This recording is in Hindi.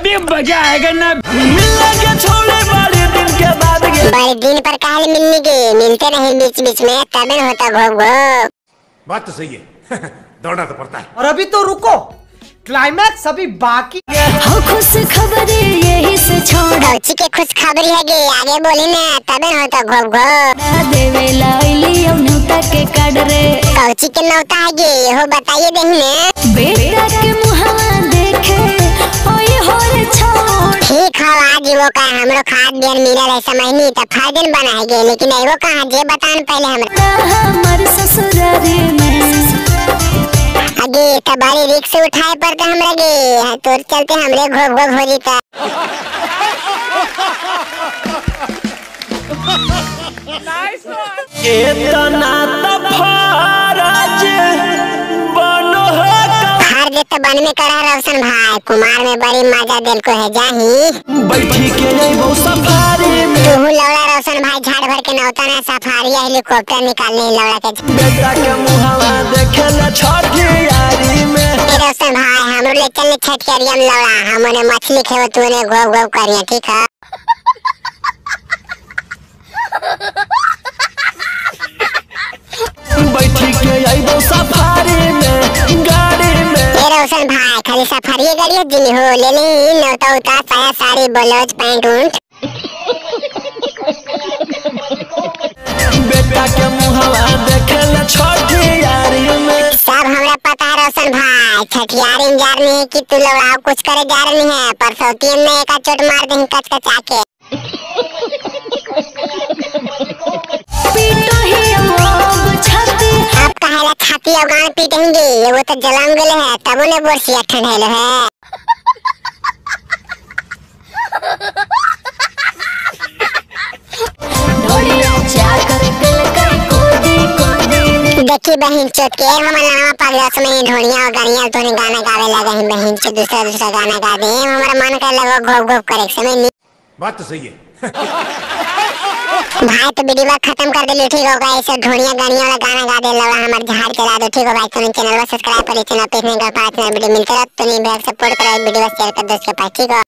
अभी मजा आएगा ना। मिलने के छोड़े बड़े दिन के बाद बड़े दिन पर काहे मिलने के, मिलते नहीं बीच बीच में तब होता घोप घोप। बात तो सही है दौड़ना तो पड़ता है। और अभी तो रुको, क्लाइमैक्स अभी बाकी हो। खुश खबरी यही से छोड़ कौची के खुश खबरी है गे, आगे बोली ना तब होता घोप घोप। देवे लाइली और न्यूता के काट रे। कौची के नौता है गे हो बताइए देही ने। बेटा के मुहावा देखे ओए हो रे छोड़। ठीक है आज वो का हमरो खाद बियर मिला रहे समझनी तो फायदन बना है गे, लेकिन एगो कहां जे बतान पहले हमरा। हमर ससुरारी में आगे तबारी रिक्स उठाए पर का हमरा गे, तोर चलते हमरे घोप घोप हो जीता। इतना तफारज बनो है फर्ज तो बन में करा रोशन भाई, कुमार में बड़ी मजा दिल को है जाही। बैठी के वो सफारी में तू लौड़ा रोशन भाई झाड़ भर के नौता ना सफारी हेलीकॉप्टर निकालने लौड़ा के। बेटा के मुहावा देखे ले छठी यारी में। रोशन भाई हमरो ले चल छठ के अरियम लौड़ा, हमने मछली खेव तूने घोप घोप करिया ठीक है। बैठी के वो सफारी में गाड़ी में। रोशन भाई खाली सफारी गाड़ी जिनी हो ले ले नौता उता साया साड़ी ब्लाउज पैंट ऊंट। बेटा के मुहावा देखे ले छठी यारी में। सब हमरा पता है रोशन भाई, छठियार इंजार में है कि तू लौड़ा कुछ करे जा रही है, पर सौतीन ने एक चोट मार दे कच कच आके। पीटो ही अब छाती अब कहेला छाती और गांड पीटेंगे, वो तो जलाम गले है तब उन्हें बोरसिया ठंडेलो है। देखी बहन चोट के हमारा पगला समय ढोलिया और गाड़ियां तो गाना गावे लगे हैं बहन चोट दूसरा गाना गा दे, हमारा मन कर लगा घोप घोप करे समय नहीं। बात तो सही है भाई तो वीडियो खत्म कर दे ठीक होगा, ऐसे ढोलिया गाड़ियां वाला गाना गा दे लगा हमारे झाड़ चला दो ठीक हो भाई। तो चैनल को सब्सक्राइब कर चैनल पे वीडियो मिलते रहो तो नहीं सपोर्ट करो, वीडियो शेयर कर दो उसके पास ठीक हो।